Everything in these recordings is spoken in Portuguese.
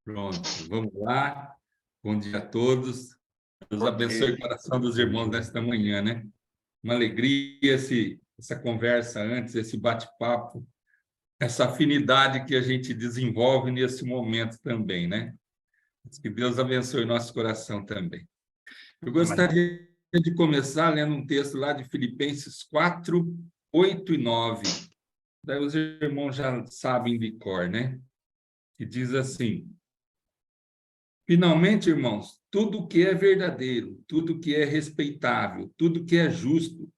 Pronto, vamos lá. Bom dia a todos. Deus abençoe o coração dos irmãos nesta manhã, né? Uma alegria essa conversa antes, esse bate-papo, essa afinidade que a gente desenvolve nesse momento também, né? Que Deus abençoe o nosso coração também. Eu gostaria de começar lendo um texto lá de Filipenses 4, 8 e 9. Daí os irmãos já sabem de cor, né? Que diz assim: finalmente, irmãos, tudo que é verdadeiro, tudo que é respeitável, tudo que é justo,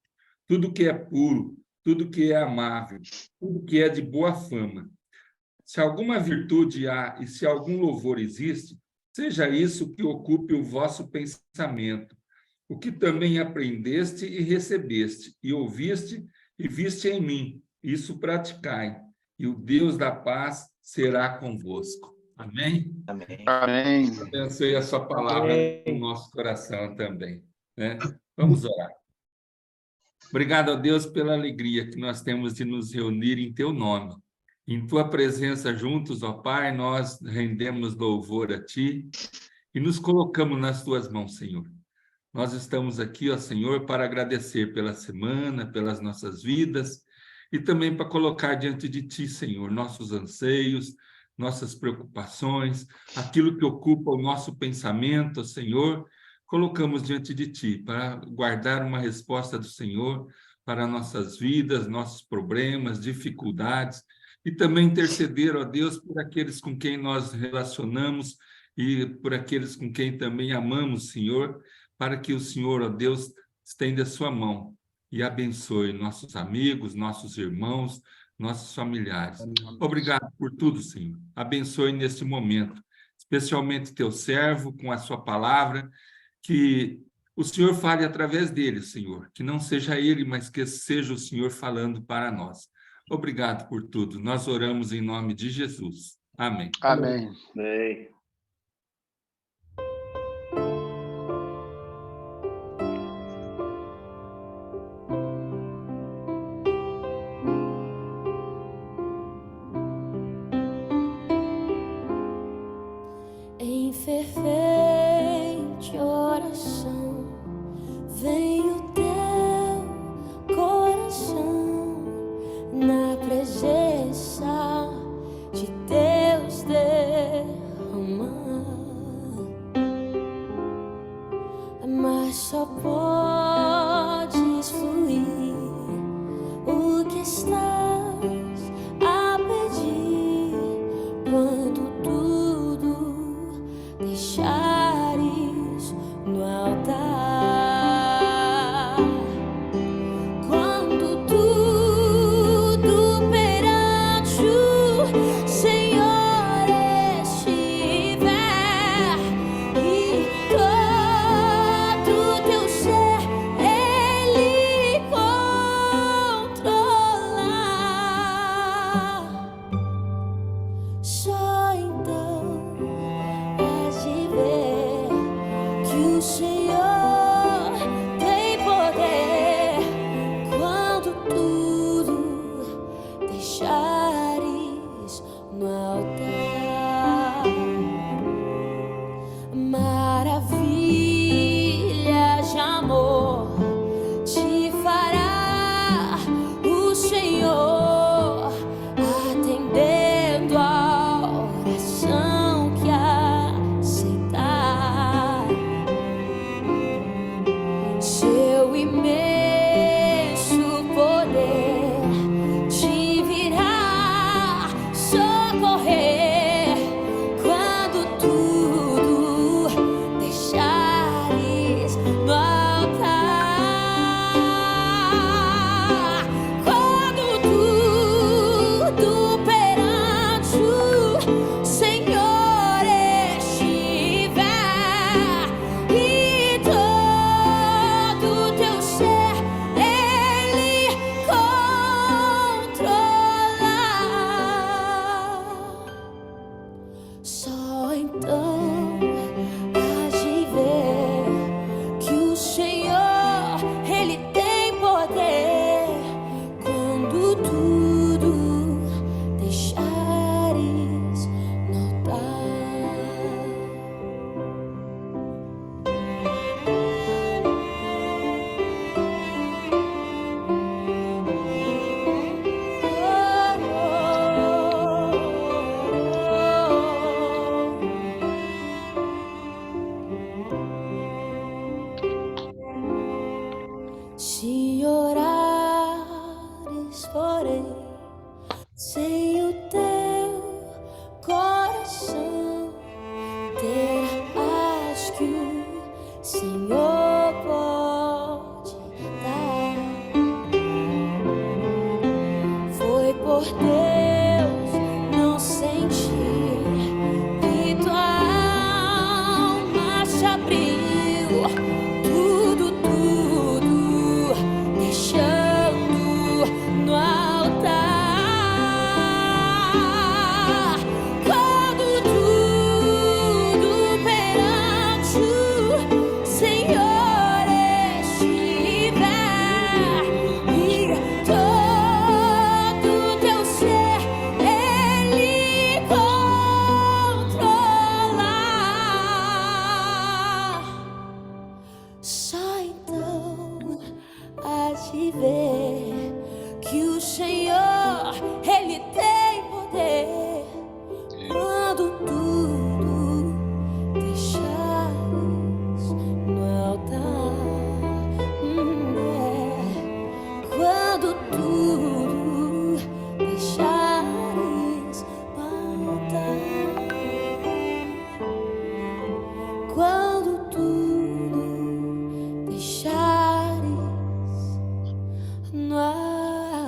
tudo que é puro, tudo que é amável, tudo que é de boa fama. Se alguma virtude há e se algum louvor existe, seja isso que ocupe o vosso pensamento, o que também aprendeste e recebeste, e ouviste e viste em mim, isso praticai, e o Deus da paz será convosco. Amém? Amém. Amém. Abençoe a sua palavra no nosso coração também, né? Vamos orar. Obrigado a Deus pela alegria que nós temos de nos reunir em teu nome. Em tua presença juntos, ó Pai, nós rendemos louvor a ti e nos colocamos nas tuas mãos, Senhor. Nós estamos aqui, ó Senhor, para agradecer pela semana, pelas nossas vidas e também para colocar diante de ti, Senhor, nossos anseios, nossas preocupações, aquilo que ocupa o nosso pensamento, Senhor, colocamos diante de ti para guardar uma resposta do Senhor para nossas vidas, nossos problemas, dificuldades, e também interceder, ó Deus, por aqueles com quem nós relacionamos e por aqueles com quem também amamos, Senhor, para que o Senhor, ó Deus, estenda a sua mão e abençoe nossos amigos, nossos irmãos, nossos familiares. Obrigado por tudo, Senhor. Abençoe neste momento, especialmente teu servo com a sua palavra, que o Senhor fale através dele, Senhor, que não seja ele, mas que seja o Senhor falando para nós. Obrigado por tudo. Nós oramos em nome de Jesus. Amém. Amém. Amém. Em fervente oração, vem o teu coração na presença de Deus derramar, mas só podes fluir o que estás a pedir quando tudo deixares no altar. Quando tudo perante o Senhor estiver e todo teu ser Ele controlar, só então hás de ver que o Senhor tem poder quando tudo deixares no altar. Maravilhas de amor te fará o Senhor, atendendo a oração que aceitar. Seu imenso poder te virá socorrer. sem o teu coração ter acho que o Senhor pode dar. Foi por Deus não sentir que tua alma se abriu, tudo deixando no altar. Quando tudo perante o Senhor estiver e todo teu ser Ele controlar, só então há de ver que o Senhor, Ele tem poder. Quando tudo deixares no altar, quando tudo deixares no altar, quando tudo deixares no altar.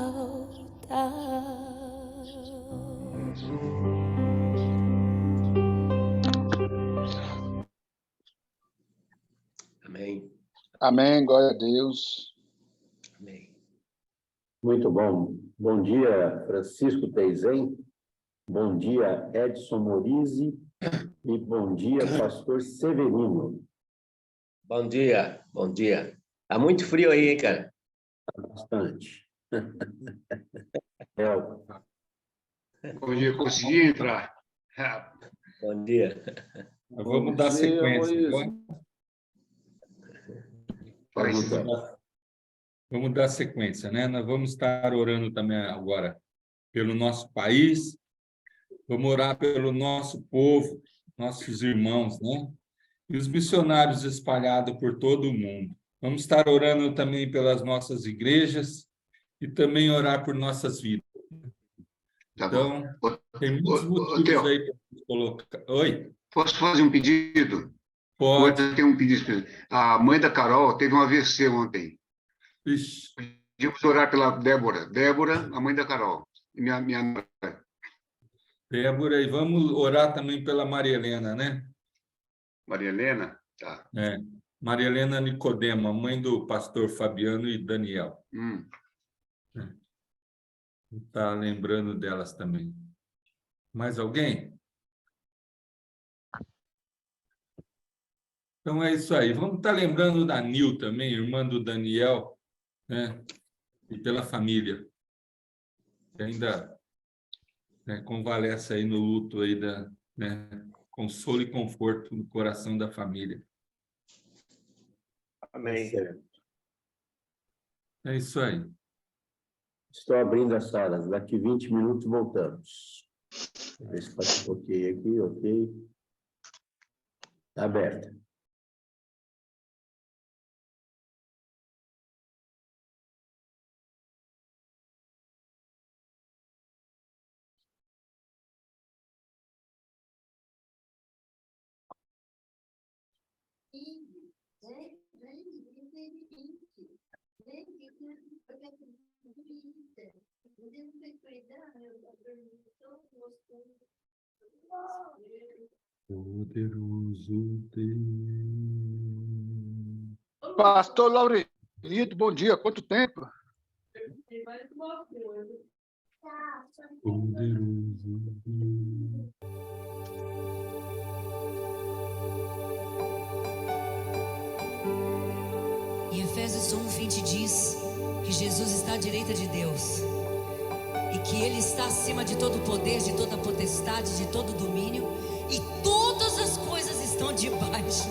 Amém. Amém, glória a Deus. Amém. Muito bom. Bom dia, Francisco Teizem. Bom dia, Edson Morizzi. E bom dia, pastor Severino. Bom dia, bom dia. Tá muito frio aí, hein, cara? Bastante. Bom dia, consegui entrar. Bom dia. Vamos dar sequência. Vamos dar sequência, né? Nós vamos estar orando também agora pelo nosso país, vamos orar pelo nosso povo, nossos irmãos, né? E os missionários espalhados por todo o mundo. Vamos estar orando também pelas nossas igrejas e também orar por nossas vidas. Tá Então, bom. tem muitos motivos Theo, aí para colocar. Oi? posso fazer um pedido? Pode. Hoje tem um pedido. A mãe da Carol teve um AVC ontem. Ixi. Pedimos orar pela Débora. Débora, a mãe da Carol. E minha Débora, e vamos orar também pela Maria Helena, né? Maria Helena. Tá. É. Maria Helena Nicodema, mãe do pastor Fabiano e Daniel. Está lembrando delas também. Mais alguém? Então é isso aí. Vamos estar lembrando da Nil também, irmã do Daniel, né? E pela família, que ainda, né, convalesce aí no luto aí né, consolo e conforto no coração da família. Amém. É isso aí. Estou abrindo as salas. Daqui 20 minutos voltamos. Vou ver se pode ok aqui, ok. Está aberta. Poderoso Deus. Pastor Laurenito, bom dia. Quanto tempo? Poderoso Deus. Em Efésios 1:20 diz que Jesus está à direita de Deus e que Ele está acima de todo poder, de toda potestade, de todo domínio, e todas as coisas estão debaixo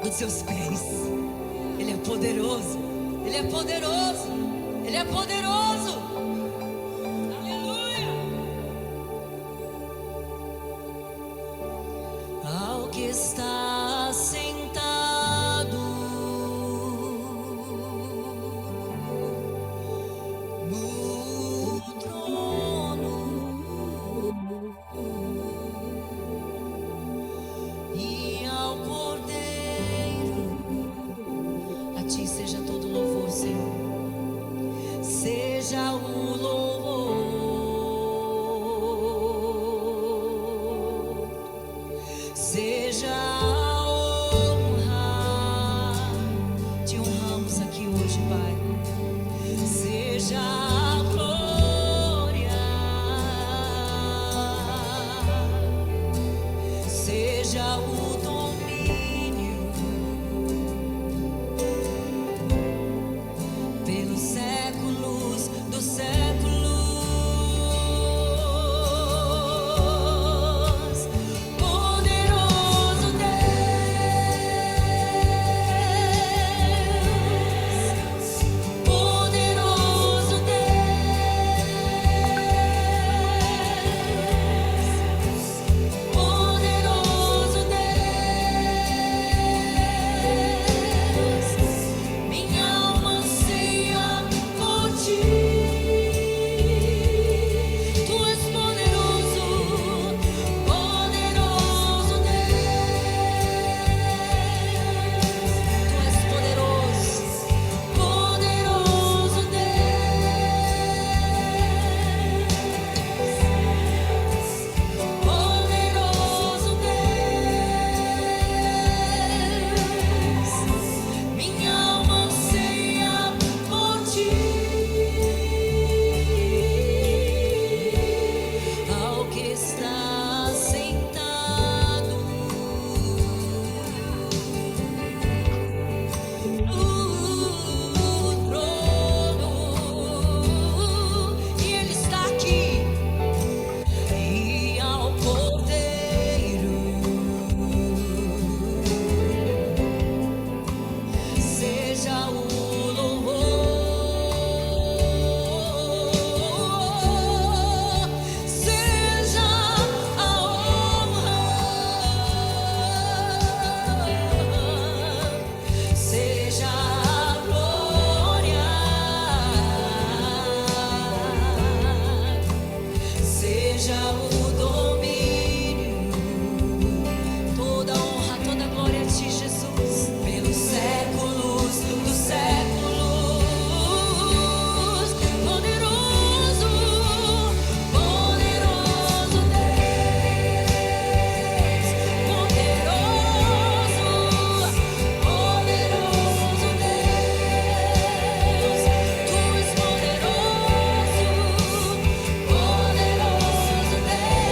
dos seus pés. Ele é poderoso, Ele é poderoso, Ele é poderoso. Aleluia! Ao que está sentado no trono, seja o domínio pelos séculos dos séculos. Poderoso Deus, poderoso Deus, poderoso Deus, minha alma anseia por ti. Tu és poderoso, poderoso Deus. Tu és poderoso, poderoso Deus. Poderoso Deus, minha alma anseia por ti. Ao que está sentado no trono, e Ele está aqui. E ao Cordeiro seja o louvor, seja a honra, seja a glória, seja o domínio, toda honra, toda glória a ti, Jesus, pelos séculos dos séculos. Poderoso, poderoso Deus, poderoso, poderoso Deus, tu és poderoso, poderoso Deus.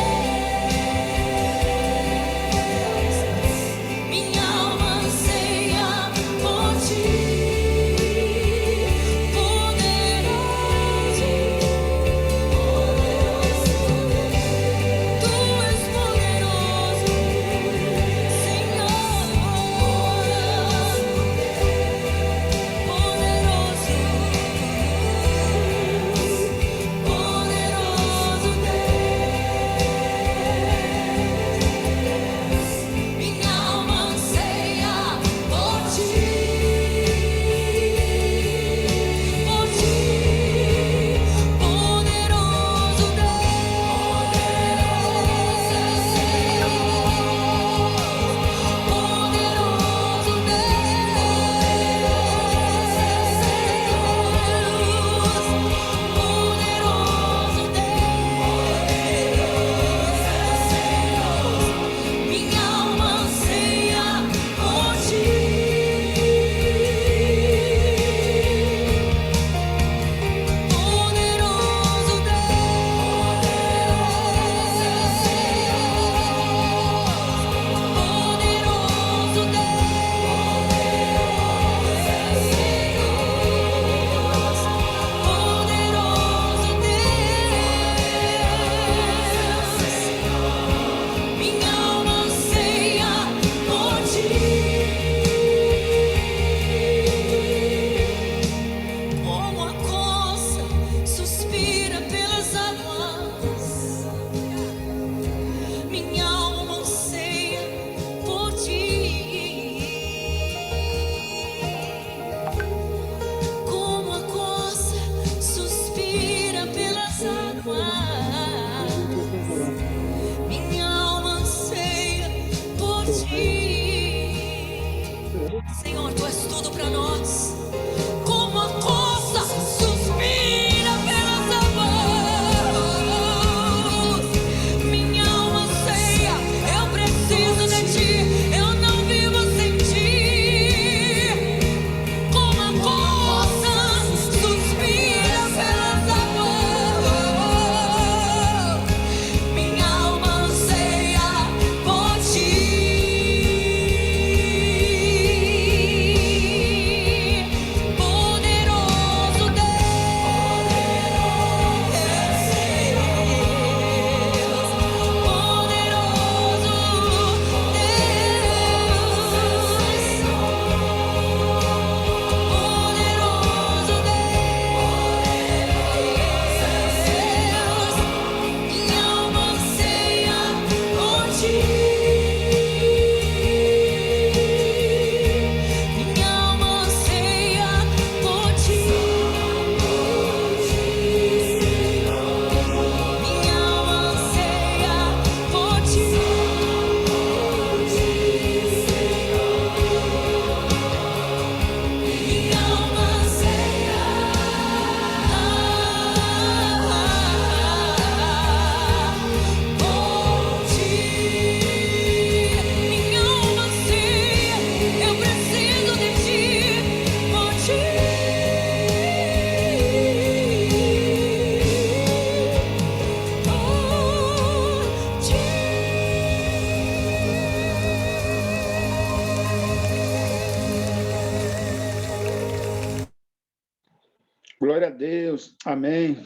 Deus. Amém.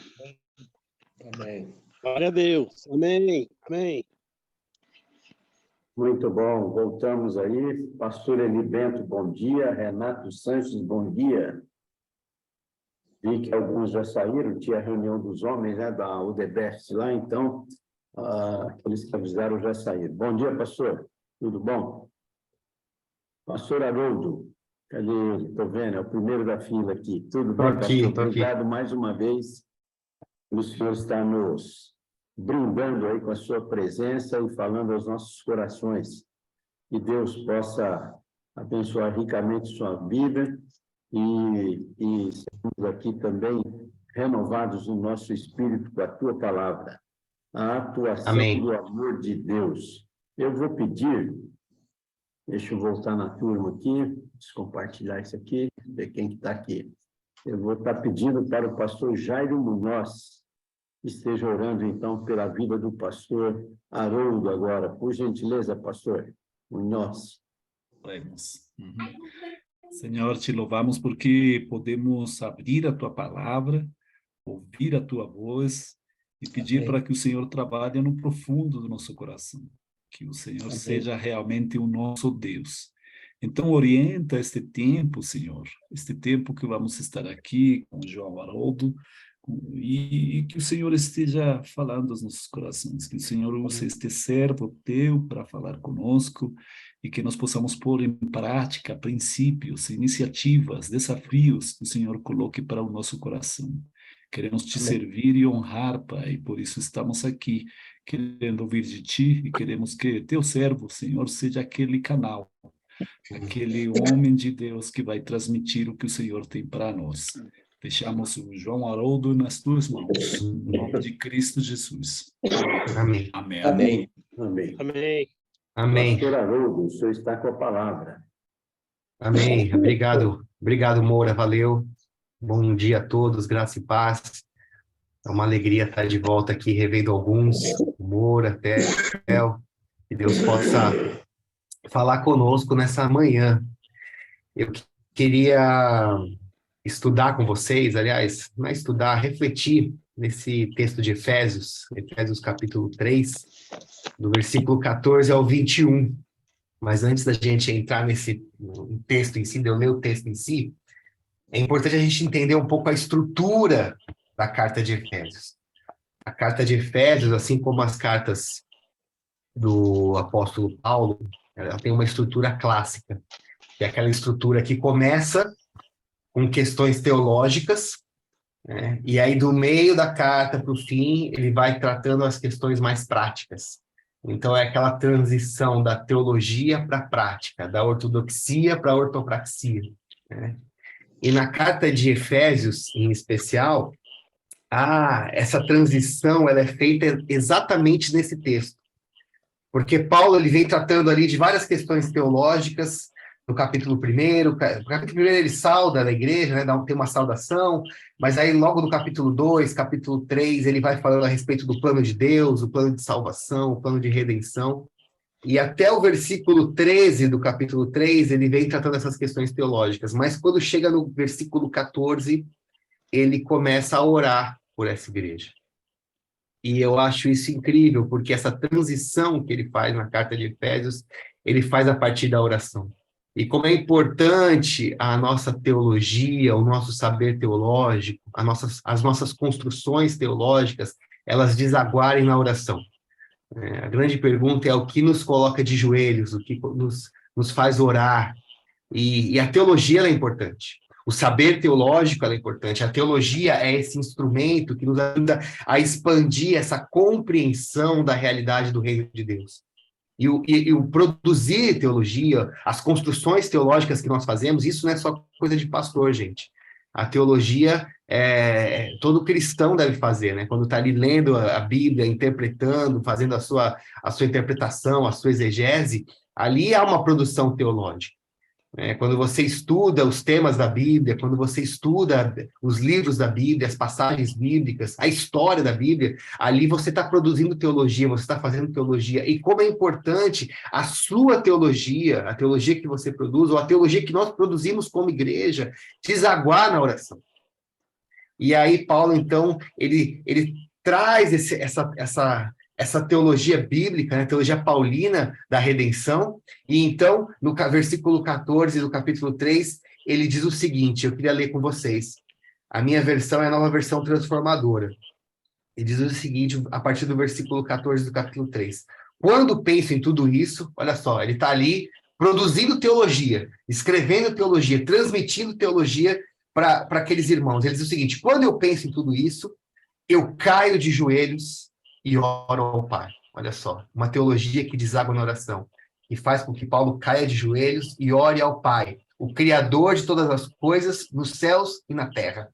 Amém. Glória a Deus. Amém. Amém. Muito bom, voltamos aí. Pastor Eli Bento, bom dia. Renato Sanches, bom dia. Vi que alguns já saíram, tinha a reunião dos homens, né, da UDBEST lá, então, aqueles que avisaram já saíram. Bom dia, pastor. Tudo bom? Pastor Haroldo, cadê ele? Estou vendo, é o primeiro da fila aqui. Tudo bem, pastor? Obrigado mais uma vez. O senhor está nos brindando aí com a sua presença e falando aos nossos corações. Que Deus possa abençoar ricamente sua vida e sermos aqui também renovados no nosso espírito com a tua palavra. A atuação do amor de Deus. Eu vou pedir, deixa eu voltar na turma aqui, compartilhar isso aqui, ver quem que está aqui. Eu vou estar pedindo para o pastor Jairo Munhoz, que esteja orando, então, pela vida do pastor Haroldo agora. Por gentileza, pastor Munhoz. Oremos. Senhor, te louvamos porque podemos abrir a tua palavra, ouvir a tua voz e pedir para que o Senhor trabalhe no profundo do nosso coração, que o Senhor seja realmente o nosso Deus. Então, orienta este tempo, Senhor, este tempo que vamos estar aqui com o João Haroldo, e que o Senhor esteja falando aos nossos corações, que o Senhor use este servo teu para falar conosco e que nós possamos pôr em prática princípios, iniciativas, desafios que o Senhor coloque para o nosso coração. Queremos te servir e honrar, Pai, por isso estamos aqui, querendo ouvir de ti e queremos que teu servo, Senhor, seja aquele canal, aquele homem de Deus que vai transmitir o que o Senhor tem para nós. Deixamos o João Haroldo nas tuas mãos, no nome de Cristo Jesus. Amém. Amém. Amém. Amém. Amém. Amém. Pastor Haroldo, o senhor está com a palavra. Amém. Obrigado. Obrigado, Moura. Valeu. Bom dia a todos. Graça e paz. É uma alegria estar de volta aqui, revendo alguns. Moura, até que Deus possa falar conosco nessa manhã. Eu queria estudar com vocês, aliás, não é estudar, refletir nesse texto de Efésios capítulo 3, do versículo 14 ao 21. Mas antes da gente entrar nesse texto em si, de eu ler o texto em si, é importante a gente entender um pouco a estrutura da carta de Efésios. A carta de Efésios, assim como as cartas do apóstolo Paulo, ela tem uma estrutura clássica, que é aquela estrutura que começa com questões teológicas, né? E aí do meio da carta para o fim, ele vai tratando as questões mais práticas. Então é aquela transição da teologia para a prática, da ortodoxia para a ortopraxia, né? E na carta de Efésios, em especial, essa transição ela é feita exatamente nesse texto. Porque Paulo ele vem tratando ali de várias questões teológicas. No capítulo 1, ele sauda a igreja, né, tem uma saudação, mas aí logo no capítulo 2, capítulo 3, ele vai falando a respeito do plano de Deus, o plano de salvação, o plano de redenção, e até o versículo 13 do capítulo 3, ele vem tratando essas questões teológicas, mas quando chega no versículo 14, ele começa a orar por essa igreja. E eu acho isso incrível, porque essa transição que ele faz na carta de Efésios, ele faz a partir da oração. E como é importante a nossa teologia, o nosso saber teológico, as nossas construções teológicas, elas desaguarem na oração. A grande pergunta é o que nos coloca de joelhos, o que nos faz orar. E a teologia ela é importante. O saber teológico ela é importante. A teologia é esse instrumento que nos ajuda a expandir essa compreensão da realidade do reino de Deus. E o produzir teologia, as construções teológicas que nós fazemos, isso não é só coisa de pastor, gente. A teologia, todo cristão deve fazer, né? Quando está ali lendo a Bíblia, interpretando, fazendo a sua interpretação, a sua exegese, ali há uma produção teológica. Quando você estuda os temas da Bíblia, quando você estuda os livros da Bíblia, as passagens bíblicas, a história da Bíblia, ali você está produzindo teologia, você está fazendo teologia. E como é importante a sua teologia, a teologia que você produz, ou a teologia que nós produzimos como igreja, desaguar na oração. E aí Paulo, então, ele traz essa teologia bíblica, né, teologia paulina da redenção, e então, no versículo 14 do capítulo 3, ele diz o seguinte, eu queria ler com vocês. A minha versão é a Nova Versão Transformadora. Ele diz o seguinte, a partir do versículo 14 do capítulo 3. Quando penso em tudo isso, olha só, ele está ali produzindo teologia, escrevendo teologia, transmitindo teologia para aqueles irmãos. Ele diz o seguinte, quando eu penso em tudo isso, eu caio de joelhos e oro ao Pai. Olha só, uma teologia que deságua na oração, e faz com que Paulo caia de joelhos e ore ao Pai, o Criador de todas as coisas, nos céus e na terra.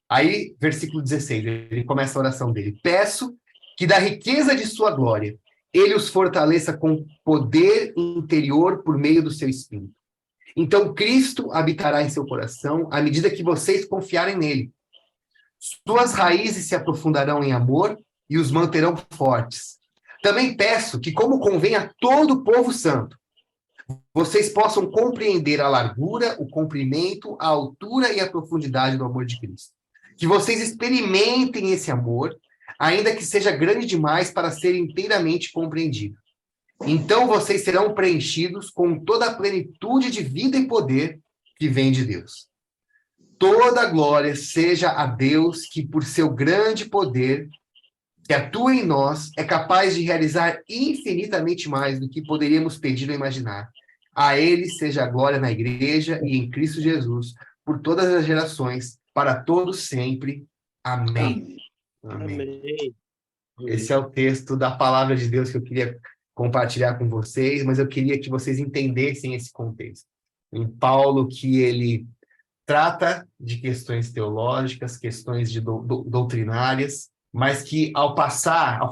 Aí, versículo 16, ele começa a oração dele. Peço que da riqueza de sua glória, ele os fortaleça com poder interior por meio do seu Espírito. Então, Cristo habitará em seu coração à medida que vocês confiarem nele. Suas raízes se aprofundarão em amor e os manterão fortes. Também peço que, como convém a todo o povo santo, vocês possam compreender a largura, o comprimento, a altura e a profundidade do amor de Cristo. Que vocês experimentem esse amor, ainda que seja grande demais para ser inteiramente compreendido. Então vocês serão preenchidos com toda a plenitude de vida e poder que vem de Deus. Toda a glória seja a Deus que, por seu grande poder, que atua em nós, é capaz de realizar infinitamente mais do que poderíamos pedir ou imaginar. A Ele seja a glória na Igreja e em Cristo Jesus, por todas as gerações, para todos sempre. Amém. Amém. Amém. Esse é o texto da palavra de Deus que eu queria compartilhar com vocês, mas eu queria que vocês entendessem esse contexto. Em Paulo, que ele trata de questões teológicas, questões doutrinárias, mas que ao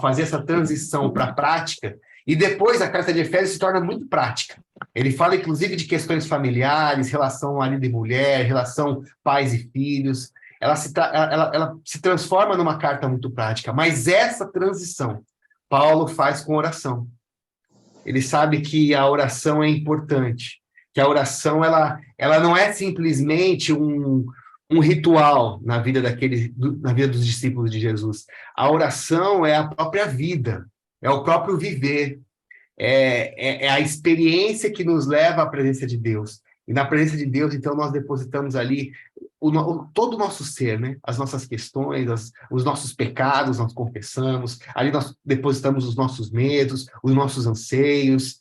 fazer essa transição para a prática, e depois a carta de Efésios se torna muito prática. Ele fala, inclusive, de questões familiares, relação marido e mulher, relação pais e filhos. Ela se transforma numa carta muito prática, mas essa transição Paulo faz com oração. Ele sabe que a oração é importante, que a oração ela não é simplesmente um ritual na vida na vida dos discípulos de Jesus. A oração é a própria vida, é o próprio viver, é a experiência que nos leva à presença de Deus. E na presença de Deus, então, nós depositamos ali todo o nosso ser, né? As nossas questões, os nossos pecados, nós confessamos. Ali nós depositamos os nossos medos, os nossos anseios,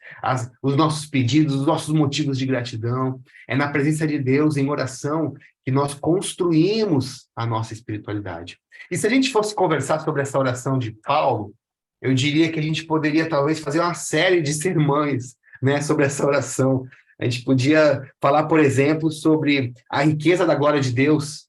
os nossos pedidos, os nossos motivos de gratidão. É na presença de Deus, em oração, que nós construímos a nossa espiritualidade. E se a gente fosse conversar sobre essa oração de Paulo, eu diria que a gente poderia, talvez, fazer uma série de sermões, né, sobre essa oração. A gente podia falar, por exemplo, sobre a riqueza da glória de Deus,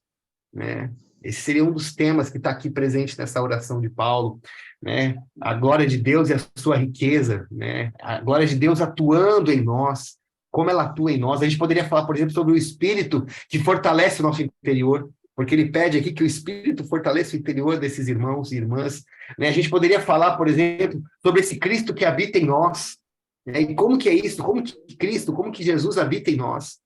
né? Esse seria um dos temas que está aqui presente nessa oração de Paulo, né? A glória de Deus e a sua riqueza, né? A glória de Deus atuando em nós, como ela atua em nós. A gente poderia falar, por exemplo, sobre o Espírito que fortalece o nosso interior, porque ele pede aqui que o Espírito fortaleça o interior desses irmãos e irmãs, né? A gente poderia falar, por exemplo, sobre esse Cristo que habita em nós, né? E como que é isso? Como que Cristo, como que Jesus habita em nós?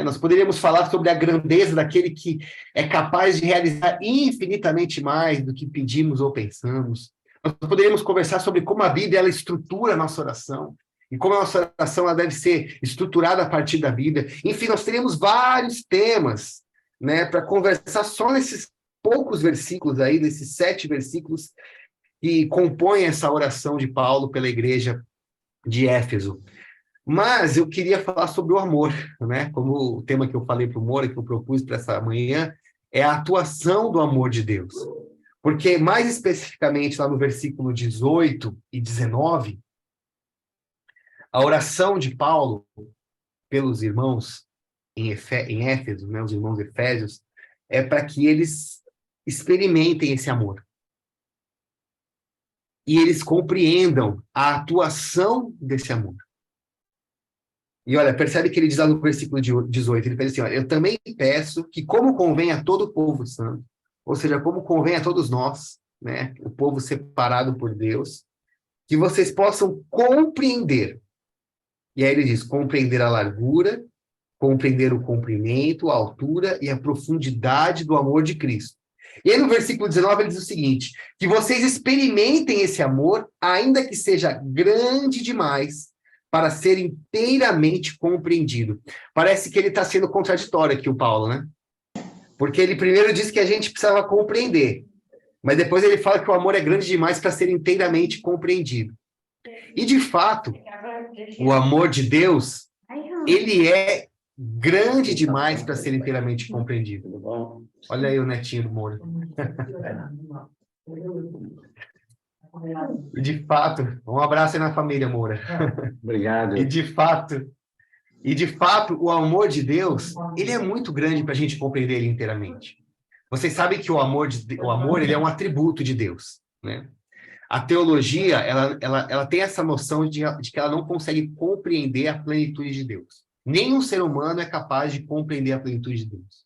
Nós poderíamos falar sobre a grandeza daquele que é capaz de realizar infinitamente mais do que pedimos ou pensamos. Nós poderíamos conversar sobre como a Bíblia ela estrutura a nossa oração, e como a nossa oração ela deve ser estruturada a partir da Bíblia. Enfim, nós teríamos vários temas, né, para conversar só nesses poucos versículos aí, desses 7 versículos que compõem essa oração de Paulo pela igreja de Éfeso. Mas eu queria falar sobre o amor, né? Como o tema que eu falei para o Moura, que eu propus para essa manhã, é a atuação do amor de Deus. Porque, mais especificamente, lá no versículo 18 e 19, a oração de Paulo pelos irmãos em Éfeso, né, os irmãos efésios, é para que eles experimentem esse amor. E eles compreendam a atuação desse amor. E olha, percebe que ele diz lá no versículo 18, ele fez assim, olha, eu também peço que como convém a todo o povo santo, ou seja, como convém a todos nós, né, o povo separado por Deus, que vocês possam compreender. E aí ele diz, compreender a largura, compreender o comprimento, a altura e a profundidade do amor de Cristo. E aí no versículo 19 ele diz o seguinte, que vocês experimentem esse amor, ainda que seja grande demais, para ser inteiramente compreendido. Parece que ele está sendo contraditório aqui, o Paulo, né? Porque ele primeiro diz que a gente precisava compreender, mas depois ele fala que o amor é grande demais para ser inteiramente compreendido. E, de fato, o amor de Deus, ele é grande demais para ser inteiramente compreendido. Olha aí o netinho do Moura. De fato, um abraço aí na família, Moura. Obrigado. E de fato, o amor de Deus, ele é muito grande para a gente compreender ele inteiramente. Vocês sabem que o amor ele é um atributo de Deus, né? A teologia, ela tem essa noção de que ela não consegue compreender a plenitude de Deus. Nenhum ser humano é capaz de compreender a plenitude de Deus.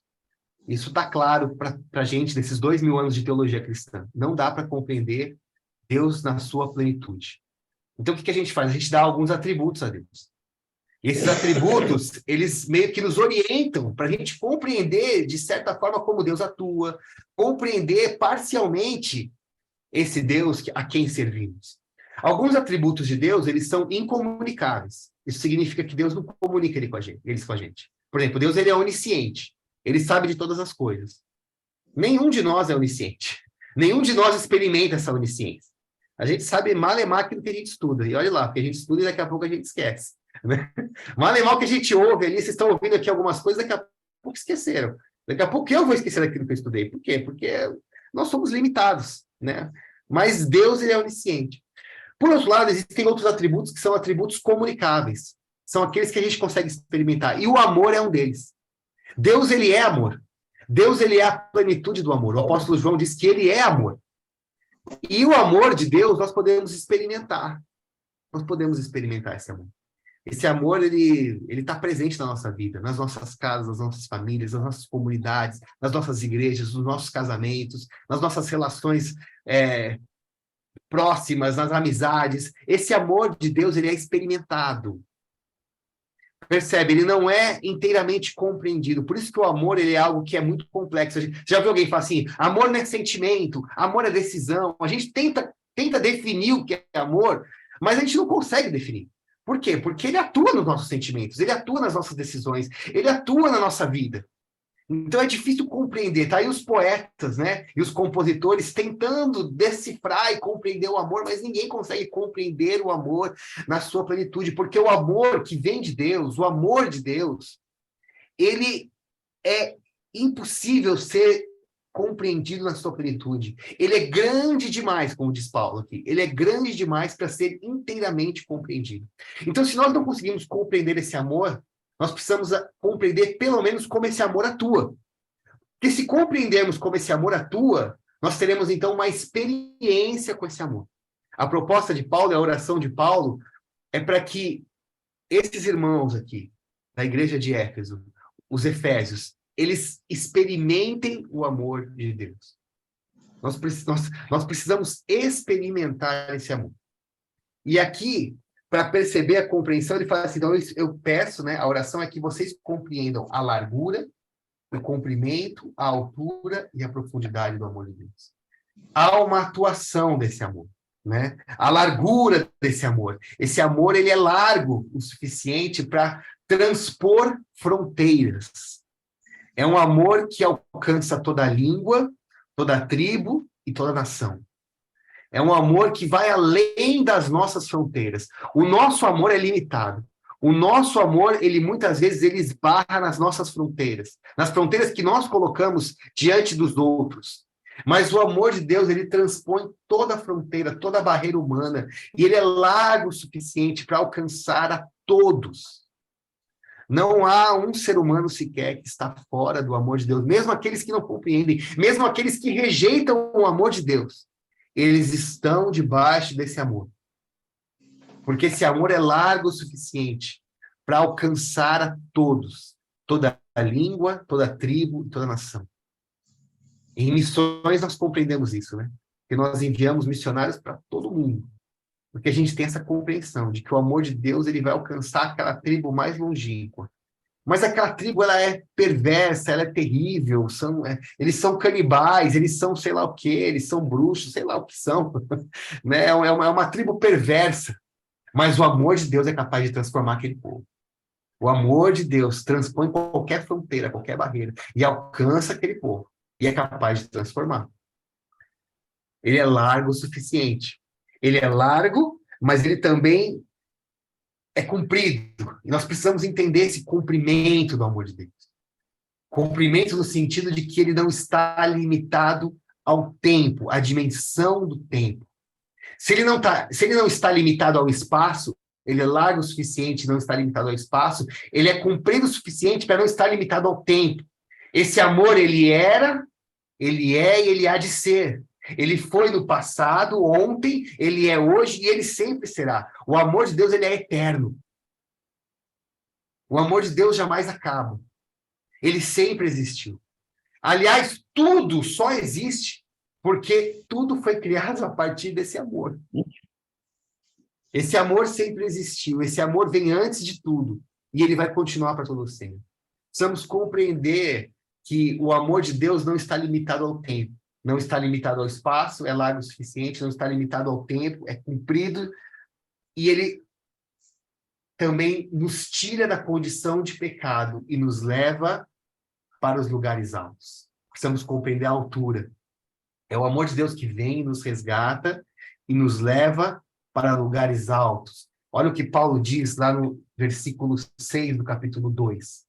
Isso está claro para a gente nesses 2000 anos de teologia cristã. Não dá para compreender Deus na sua plenitude. Então, o que a gente faz? A gente dá alguns atributos a Deus. E esses atributos, eles meio que nos orientam para a gente compreender, de certa forma, como Deus atua, compreender parcialmente esse Deus a quem servimos. Alguns atributos de Deus, eles são incomunicáveis. Isso significa que Deus não comunica eles com a gente. Por exemplo, Deus ele é onisciente. Ele sabe de todas as coisas. Nenhum de nós é onisciente. Nenhum de nós experimenta essa onisciência. A gente sabe malemar aquilo que a gente estuda. E olha lá, porque a gente estuda e daqui a pouco a gente esquece. Né? Malemar o que a gente ouve ali, vocês estão ouvindo aqui algumas coisas, daqui a pouco esqueceram. Daqui a pouco eu vou esquecer daquilo que eu estudei. Por quê? Porque nós somos limitados, né? Mas Deus, ele é onisciente. Por outro lado, existem outros atributos que são atributos comunicáveis. São aqueles que a gente consegue experimentar. E o amor é um deles. Deus, ele é amor. Deus, ele é a plenitude do amor. O apóstolo João diz que ele é amor. E o amor de Deus, nós podemos experimentar. Nós podemos experimentar esse amor. Esse amor, ele está presente na nossa vida, nas nossas casas, nas nossas famílias, nas nossas comunidades, nas nossas igrejas, nos nossos casamentos, nas nossas relações próximas, nas amizades. Esse amor de Deus, ele é experimentado. Percebe? Ele não é inteiramente compreendido. Por isso que o amor, ele é algo que é muito complexo. Já viu alguém falar assim, amor não é sentimento, amor é decisão. A gente tenta definir o que é amor, mas a gente não consegue definir. Por quê? Porque ele atua nos nossos sentimentos, ele atua nas nossas decisões, ele atua na nossa vida. Então é difícil compreender. Tá aí os poetas, né? E os compositores tentando decifrar e compreender o amor, mas ninguém consegue compreender o amor na sua plenitude, porque o amor que vem de Deus, o amor de Deus, ele é impossível ser compreendido na sua plenitude. Ele é grande demais, como diz Paulo aqui. Ele é grande demais para ser inteiramente compreendido. Então, se nós não conseguimos compreender esse amor, nós precisamos compreender pelo menos como esse amor atua. Porque se compreendermos como esse amor atua, nós teremos então uma experiência com esse amor. A proposta de Paulo e a oração de Paulo é para que esses irmãos aqui, da igreja de Éfeso, os efésios, eles experimentem o amor de Deus. Nós precisamos experimentar esse amor. E aqui, para perceber a compreensão, ele fala assim, então eu peço, né, a oração é que vocês compreendam a largura, o comprimento, a altura e a profundidade do amor de Deus. Há uma atuação desse amor, né? A largura desse amor. Esse amor, ele é largo o suficiente para transpor fronteiras. É um amor que alcança toda a língua, toda a tribo e toda a nação. É um amor que vai além das nossas fronteiras. O nosso amor é limitado. O nosso amor, ele muitas vezes, ele esbarra nas nossas fronteiras. Nas fronteiras que nós colocamos diante dos outros. Mas o amor de Deus, ele transpõe toda a fronteira, toda a barreira humana. E ele é largo o suficiente para alcançar a todos. Não há um ser humano sequer que está fora do amor de Deus. Mesmo aqueles que não compreendem, mesmo aqueles que rejeitam o amor de Deus, eles estão debaixo desse amor. Porque esse amor é largo o suficiente para alcançar a todos. Toda a língua, toda a tribo e toda a nação. Em missões nós compreendemos isso, né? Que nós enviamos missionários para todo mundo. Porque a gente tem essa compreensão de que o amor de Deus ele vai alcançar aquela tribo mais longínqua. Mas aquela tribo, ela é perversa, ela é terrível, eles são canibais, eles são sei lá o quê, eles são bruxos, sei lá o que são. Né? É uma tribo perversa. Mas o amor de Deus é capaz de transformar aquele povo. O amor de Deus transpõe qualquer fronteira, qualquer barreira, e alcança aquele povo. E é capaz de transformar. Ele é largo o suficiente. Ele é largo, mas ele também é comprido. E nós precisamos entender esse comprimento do amor de Deus. Comprimento no sentido de que ele não está limitado ao tempo, à dimensão do tempo. Se ele não está limitado ao espaço, ele é largo o suficiente, não está limitado ao espaço, ele é comprido o suficiente para não estar limitado ao tempo. Esse amor, ele era, ele é e ele há de ser. Ele foi no passado, ontem, ele é hoje e ele sempre será. O amor de Deus, ele é eterno. O amor de Deus jamais acaba. Ele sempre existiu. Aliás, tudo só existe porque tudo foi criado a partir desse amor. Esse amor sempre existiu. Esse amor vem antes de tudo. E ele vai continuar para todo sempre. Precisamos compreender que o amor de Deus não está limitado ao tempo. Não está limitado ao espaço, é largo o suficiente, não está limitado ao tempo, é comprido, e ele também nos tira da condição de pecado e nos leva para os lugares altos. Precisamos compreender a altura. É o amor de Deus que vem, nos resgata e nos leva para lugares altos. Olha o que Paulo diz lá no versículo 6 do capítulo 2.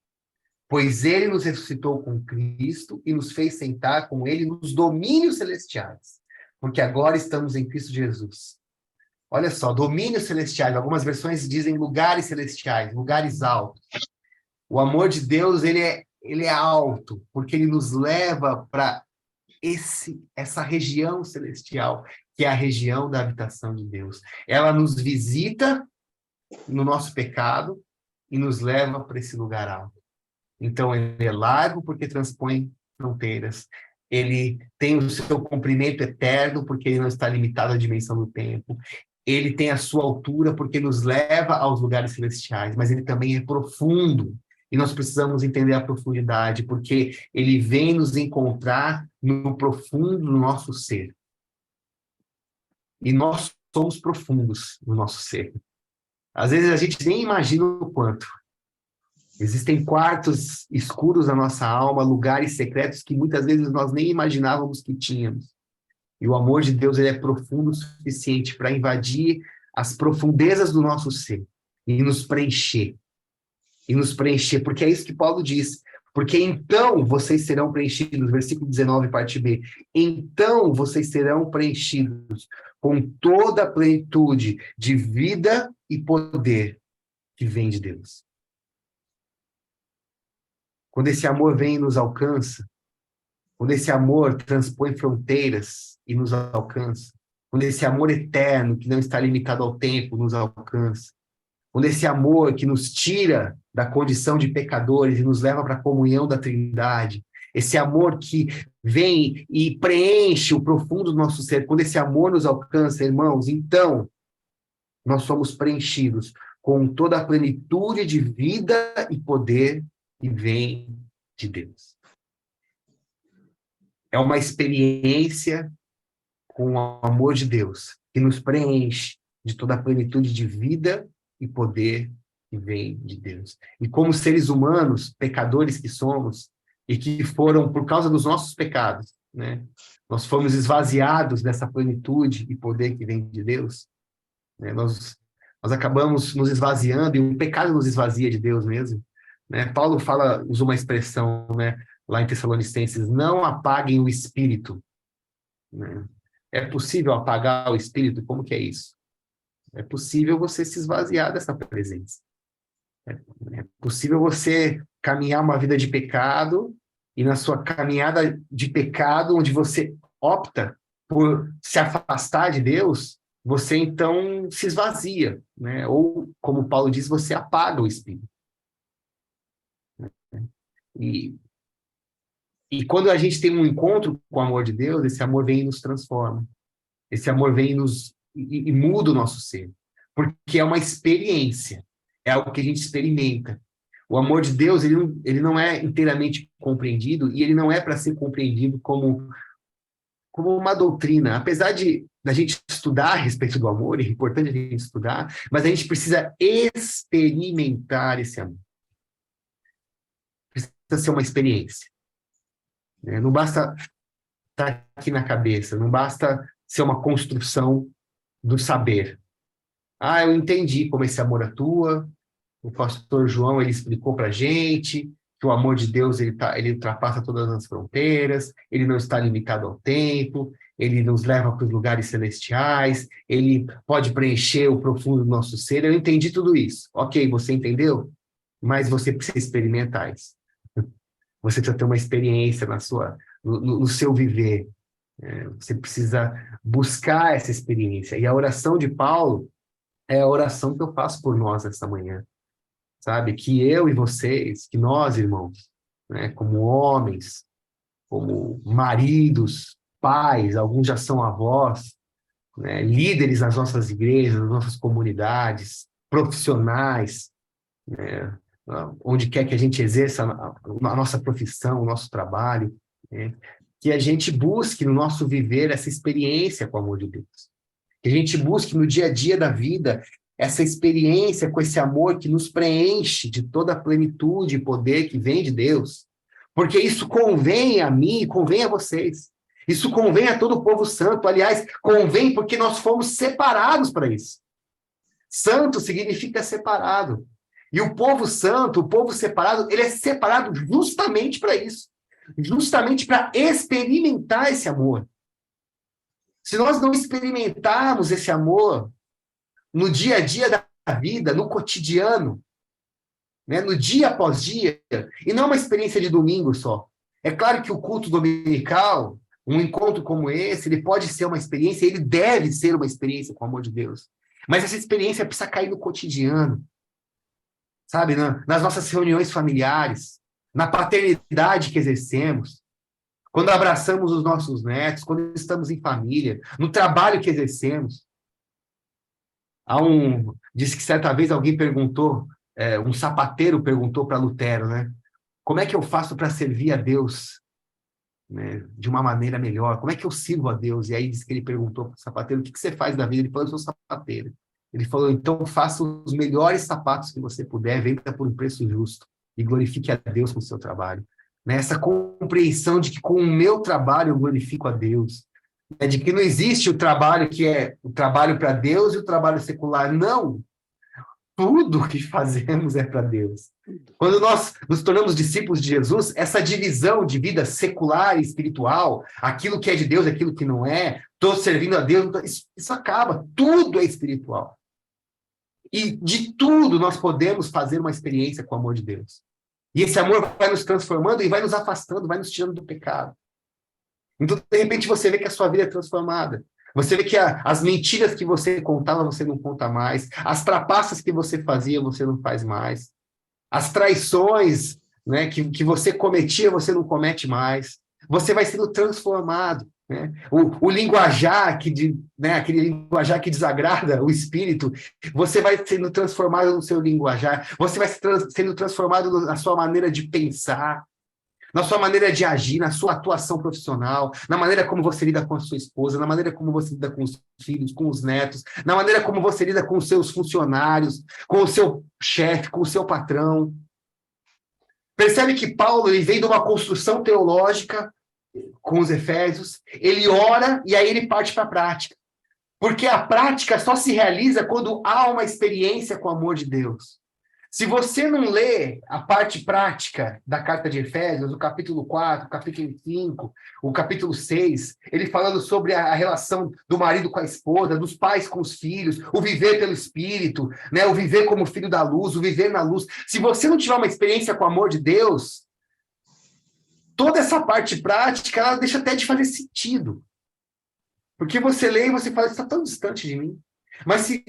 Pois ele nos ressuscitou com Cristo e nos fez sentar com ele nos domínios celestiais, porque agora estamos em Cristo Jesus. Olha só, domínios celestiais, algumas versões dizem lugares celestiais, lugares altos. O amor de Deus, ele é alto, porque ele nos leva para essa região celestial, que é a região da habitação de Deus. Ela nos visita no nosso pecado e nos leva para esse lugar alto. Então, ele é largo porque transpõe fronteiras. Ele tem o seu comprimento eterno porque ele não está limitado à dimensão do tempo. Ele tem a sua altura porque nos leva aos lugares celestiais, mas ele também é profundo. E nós precisamos entender a profundidade, porque ele vem nos encontrar no profundo do nosso ser. E nós somos profundos no nosso ser. Às vezes a gente nem imagina o quanto. Existem quartos escuros na nossa alma, lugares secretos que muitas vezes nós nem imaginávamos que tínhamos. E o amor de Deus, ele é profundo o suficiente para invadir as profundezas do nosso ser e nos preencher. E nos preencher, porque é isso que Paulo diz. Porque então vocês serão preenchidos, versículo 19, parte B. Então vocês serão preenchidos com toda a plenitude de vida e poder que vem de Deus. Quando esse amor vem e nos alcança, quando esse amor transpõe fronteiras e nos alcança, quando esse amor eterno, que não está limitado ao tempo, nos alcança, quando esse amor que nos tira da condição de pecadores e nos leva para a comunhão da Trindade, esse amor que vem e preenche o profundo do nosso ser, quando esse amor nos alcança, irmãos, então nós somos preenchidos com toda a plenitude de vida e poder que vem de Deus. É uma experiência com o amor de Deus, que nos preenche de toda a plenitude de vida e poder que vem de Deus. E como seres humanos, pecadores que somos, e que foram, por causa dos nossos pecados, né, nós fomos esvaziados dessa plenitude e poder que vem de Deus, né, nós acabamos nos esvaziando, e o pecado nos esvazia de Deus mesmo. Né? Paulo usa uma expressão, né, lá em Tessalonicenses, não apaguem o espírito. Né? É possível apagar o espírito? Como que é isso? É possível você se esvaziar dessa presença. É possível você caminhar uma vida de pecado e na sua caminhada de pecado, onde você opta por se afastar de Deus, você então se esvazia, né? Ou, como Paulo diz, você apaga o espírito. E quando a gente tem um encontro com o amor de Deus, esse amor vem e nos transforma. Esse amor vem e muda o nosso ser. Porque é uma experiência. É algo que a gente experimenta. O amor de Deus, ele não é inteiramente compreendido, e ele não é para ser compreendido como uma doutrina. Apesar da gente estudar a respeito do amor, é importante a gente estudar, mas a gente precisa experimentar esse amor. Precisa ser uma experiência. Não basta estar aqui na cabeça, não basta ser uma construção do saber. Eu entendi como esse amor atua, o pastor João, ele explicou para a gente que o amor de Deus, ele ultrapassa todas as fronteiras, ele não está limitado ao tempo, ele nos leva para os lugares celestiais, ele pode preencher o profundo do nosso ser. Eu entendi tudo isso. Ok, você entendeu? Mas você precisa experimentar isso. Você precisa ter uma experiência no seu viver. Você precisa buscar essa experiência. E a oração de Paulo é a oração que eu faço por nós esta manhã. Sabe? Que eu e vocês, que nós, irmãos, né, como homens, como maridos, pais, alguns já são avós, né, líderes nas nossas igrejas, nas nossas comunidades, profissionais, né, onde quer que a gente exerça a nossa profissão, o nosso trabalho, né, que a gente busque no nosso viver essa experiência com o amor de Deus. Que a gente busque no dia a dia da vida essa experiência com esse amor que nos preenche de toda a plenitude e poder que vem de Deus. Porque isso convém a mim e convém a vocês. Isso convém a todo o povo santo. Aliás, convém porque nós fomos separados para isso. Santo significa separado. E o povo santo, o povo separado, ele é separado justamente para isso. Justamente para experimentar esse amor. Se nós não experimentarmos esse amor no dia a dia da vida, no cotidiano, né, no dia após dia, e não uma experiência de domingo só. É claro que o culto dominical, um encontro como esse, ele pode ser uma experiência, ele deve ser uma experiência com o amor de Deus. Mas essa experiência precisa cair no cotidiano, sabe? Nas nossas reuniões familiares, na paternidade que exercemos, quando abraçamos os nossos netos, quando estamos em família, no trabalho que exercemos. Diz que certa vez alguém perguntou, um sapateiro perguntou para Lutero, né? Como é que eu faço para servir a Deus, né, de uma maneira melhor? Como é que eu sirvo a Deus? E aí diz que ele perguntou para o sapateiro, o que você faz da vida? Ele falou, eu sou sapateiro. Ele falou, então faça os melhores sapatos que você puder, venda por um preço justo e glorifique a Deus com o seu trabalho. Essa compreensão de que com o meu trabalho eu glorifico a Deus. De que não existe o trabalho que é o trabalho para Deus e o trabalho secular. Não. Tudo que fazemos é para Deus. Quando nós nos tornamos discípulos de Jesus, essa divisão de vida secular e espiritual, aquilo que é de Deus, aquilo que não é, estou servindo a Deus, isso acaba. Tudo é espiritual. E de tudo nós podemos fazer uma experiência com o amor de Deus. E esse amor vai nos transformando e vai nos afastando, vai nos tirando do pecado. Então, de repente, você vê que a sua vida é transformada. Você vê que as mentiras que você contava, você não conta mais. As trapaças que você fazia, você não faz mais. As traições, né, que você cometia, você não comete mais. Você vai sendo transformado. Né? O linguajar, aquele linguajar que desagrada o espírito, você vai sendo transformado no seu linguajar. Você vai sendo transformado na sua maneira de pensar, na sua maneira de agir, na sua atuação profissional, na maneira como você lida com a sua esposa, na maneira como você lida com os filhos, com os netos, na maneira como você lida com os seus funcionários, com o seu chefe, com o seu patrão. Percebe que Paulo ele vem de uma construção teológica com os Efésios, ele ora e aí ele parte para a prática. Porque a prática só se realiza quando há uma experiência com o amor de Deus. Se você não lê a parte prática da carta de Efésios, o capítulo 4, o capítulo 5, o capítulo 6, ele falando sobre a relação do marido com a esposa, dos pais com os filhos, o viver pelo Espírito, né, o viver como filho da luz, o viver na luz. Se você não tiver uma experiência com o amor de Deus, toda essa parte prática, ela deixa até de fazer sentido. Porque você lê e você fala, isso está tão distante de mim. Mas se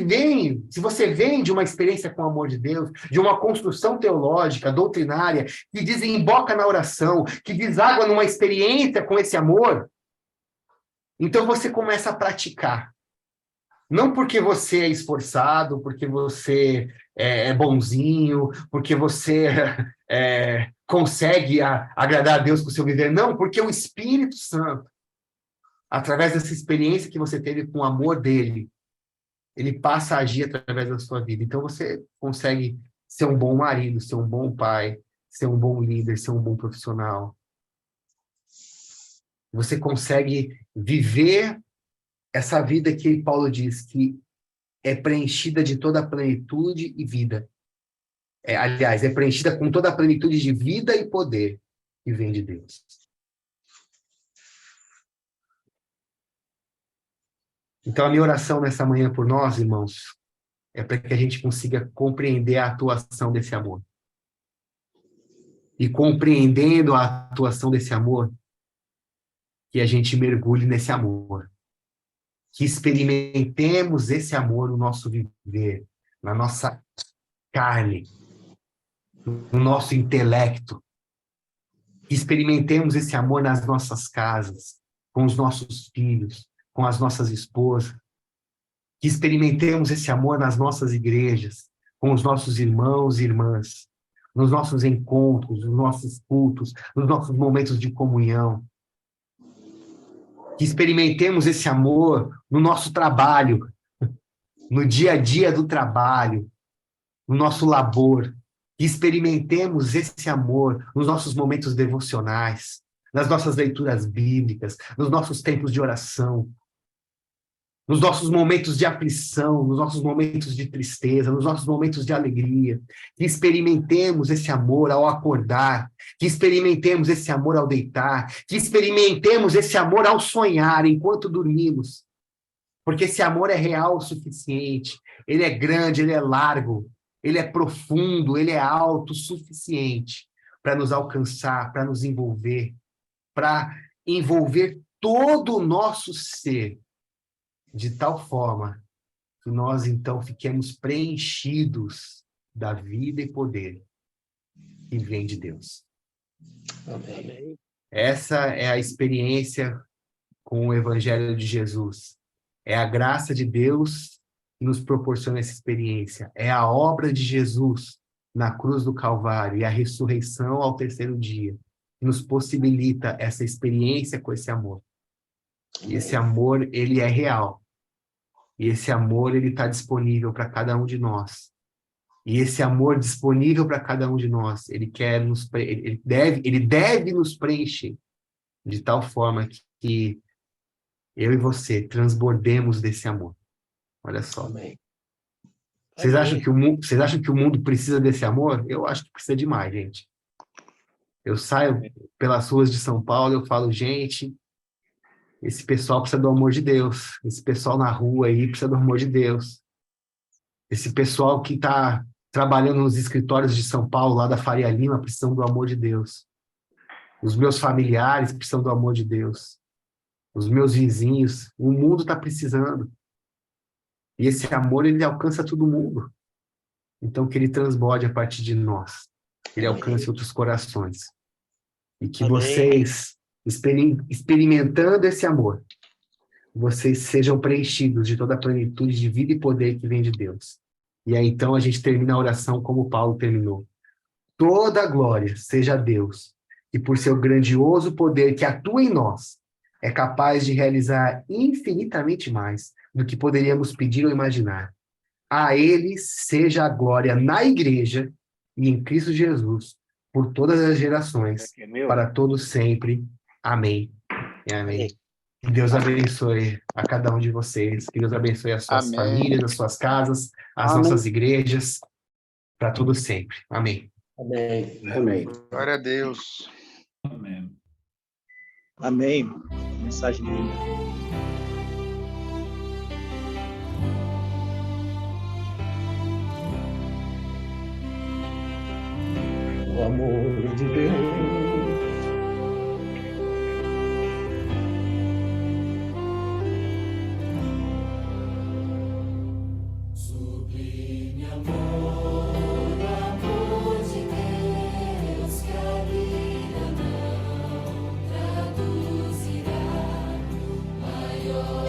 você vem de uma experiência com o amor de Deus, de uma construção teológica, doutrinária, que desemboca na oração, que deságua numa experiência com esse amor, então você começa a praticar. Não porque você é esforçado, porque você é bonzinho, porque você consegue agradar a Deus com o seu viver. Não, porque o Espírito Santo, através dessa experiência que você teve com o amor dele, ele passa a agir através da sua vida. Então você consegue ser um bom marido, ser um bom pai, ser um bom líder, ser um bom profissional. Você consegue viver essa vida que Paulo diz que é preenchida de toda a plenitude e vida. Aliás, é preenchida com toda a plenitude de vida e poder que vem de Deus. Então, a minha oração nessa manhã por nós, irmãos, é para que a gente consiga compreender a atuação desse amor. E compreendendo a atuação desse amor, que a gente mergulhe nesse amor. Que experimentemos esse amor no nosso viver, na nossa carne, no nosso intelecto. Que experimentemos esse amor nas nossas casas, com os nossos filhos, com as nossas esposas. Que experimentemos esse amor nas nossas igrejas, com os nossos irmãos e irmãs, nos nossos encontros, nos nossos cultos, nos nossos momentos de comunhão. Que experimentemos esse amor no nosso trabalho, no dia a dia do trabalho, no nosso labor. Que experimentemos esse amor nos nossos momentos devocionais, nas nossas leituras bíblicas, nos nossos tempos de oração, nos nossos momentos de aflição, nos nossos momentos de tristeza, nos nossos momentos de alegria. Que experimentemos esse amor ao acordar, que experimentemos esse amor ao deitar, que experimentemos esse amor ao sonhar enquanto dormimos. Porque esse amor é real o suficiente, ele é grande, ele é largo, ele é profundo, ele é alto o suficiente para nos alcançar, para nos envolver, para envolver todo o nosso ser, de tal forma que nós, então, fiquemos preenchidos da vida e poder que vem de Deus. Amém. Essa é a experiência com o Evangelho de Jesus. É a graça de Deus que nos proporciona essa experiência. É a obra de Jesus na cruz do Calvário e a ressurreição ao terceiro dia que nos possibilita essa experiência com esse amor. E esse amor, ele é real. E esse amor, ele está disponível para cada um de nós. E esse amor disponível para cada um de nós, ele deve nos preencher de tal forma que eu e você transbordemos desse amor. Olha só. Amém. Vocês acham que o mundo precisa desse amor? Eu acho que precisa demais, gente. Eu saio pelas ruas de São Paulo, eu falo, gente, esse pessoal precisa do amor de Deus. Esse pessoal na rua aí precisa do amor de Deus. Esse pessoal que está trabalhando nos escritórios de São Paulo, lá da Faria Lima, precisam do amor de Deus. Os meus familiares precisam do amor de Deus. Os meus vizinhos, o mundo está precisando. E esse amor, ele alcança todo mundo. Então, que ele transborde a partir de nós. Que ele alcance outros corações. E que vocês, experimentando esse amor, vocês sejam preenchidos de toda a plenitude de vida e poder que vem de Deus. E aí, então, a gente termina a oração como Paulo terminou. Toda a glória seja a Deus, que por seu grandioso poder que atua em nós, é capaz de realizar infinitamente mais do que poderíamos pedir ou imaginar. A ele seja a glória na igreja e em Cristo Jesus, por todas as gerações, para todos sempre. Amém. E amém. Que Deus abençoe a cada um de vocês. Que Deus abençoe as suas famílias, as suas casas, as nossas igrejas, para todos sempre. Amém. Amém. Amém. Glória a Deus. Amém. Amém. Mensagem linda. O amor de Deus. Maior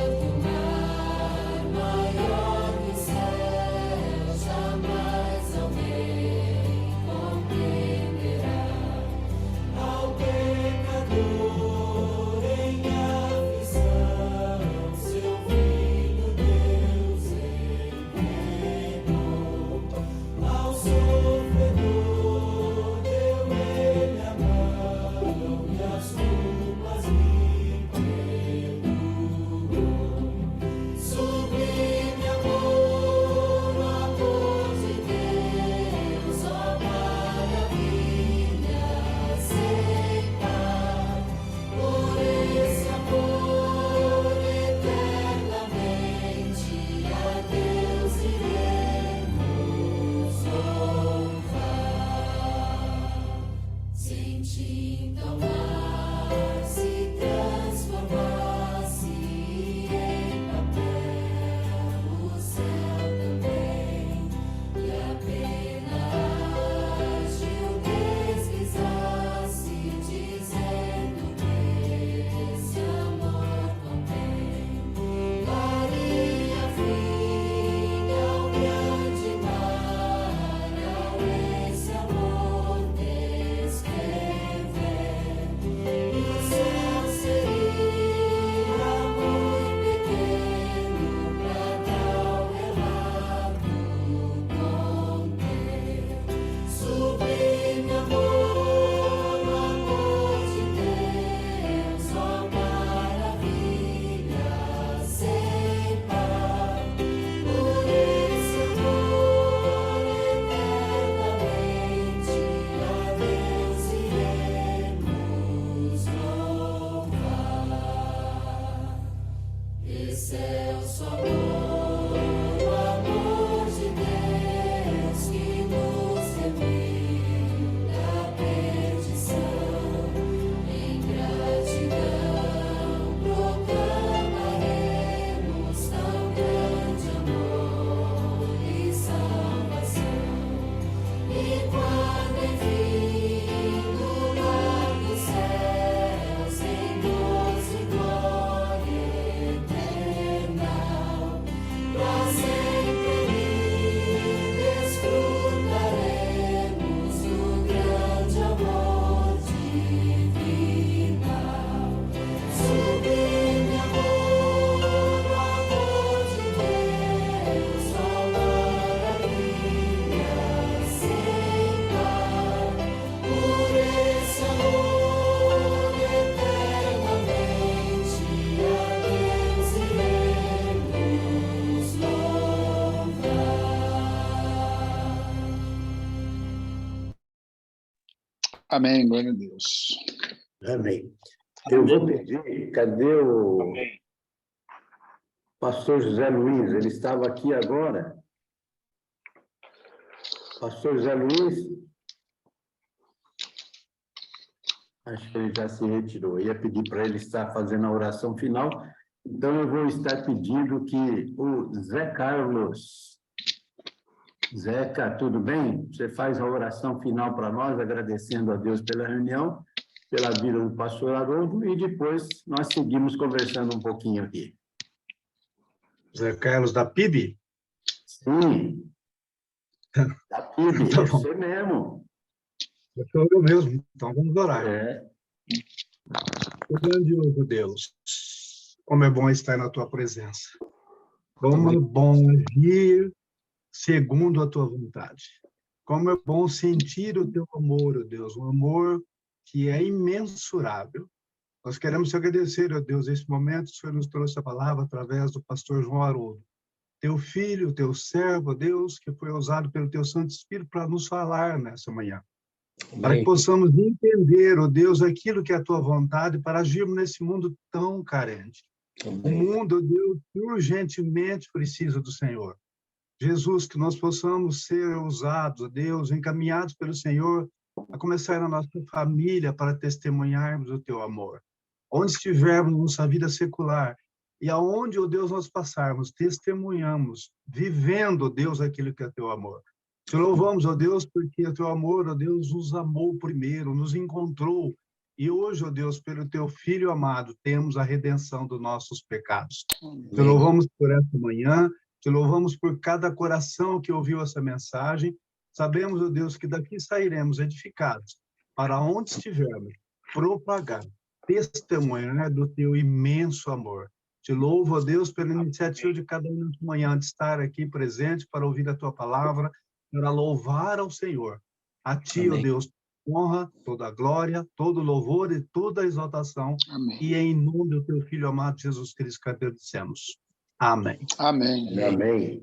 Amém, glória a Deus. Amém. Eu vou pedir, cadê o pastor José Luiz? Ele estava aqui agora. Pastor José Luiz? Acho que ele já se retirou. Eu ia pedir para ele estar fazendo a oração final. Então, eu vou estar pedindo que o Zé Carlos... Zeca, tudo bem? Você faz a oração final para nós, agradecendo a Deus pela reunião, pela vida do pastor Haroldo, e depois nós seguimos conversando um pouquinho aqui. Zé Carlos da PIB? Sim. Da PIB, Tá é bom. você mesmo. Eu sou eu mesmo, então vamos orar. É. Grandioso Deus, como é bom estar na tua presença. Como é bom agir segundo a tua vontade. Como é bom sentir o teu amor, ó Deus, um amor que é imensurável. Nós queremos te agradecer, ó Deus, nesse momento o Senhor nos trouxe a palavra através do pastor João Haroldo, teu filho, teu servo, ó Deus, que foi usado pelo teu Santo Espírito para nos falar nessa manhã. Para que possamos entender, ó Deus, aquilo que é a tua vontade para agirmos nesse mundo tão carente. O mundo, ó Deus, que urgentemente precisa do Senhor. Jesus, que nós possamos ser usados, ó Deus, encaminhados pelo Senhor, a começar na nossa família para testemunharmos o teu amor. Onde estivermos na nossa vida secular e aonde, ó Deus, nós passarmos, testemunhamos, vivendo, ó Deus, aquilo que é teu amor. Te louvamos, ó Deus, porque o teu amor, ó Deus, nos amou primeiro, nos encontrou. E hoje, ó Deus, pelo teu Filho amado, temos a redenção dos nossos pecados. Te louvamos por essa manhã, te louvamos por cada coração que ouviu essa mensagem. Sabemos, ó Deus, que daqui sairemos edificados para onde estivermos, propagar, testemunhar do teu imenso amor. Te louvo, ó Deus, pela iniciativa de cada um de manhã de estar aqui presente para ouvir a tua palavra, para louvar ao Senhor. A ti, ó Deus, honra, toda a glória, todo o louvor e toda a exaltação. Amém. E em nome do teu Filho amado Jesus Cristo que agradecemos. Amém. Amém. Amém.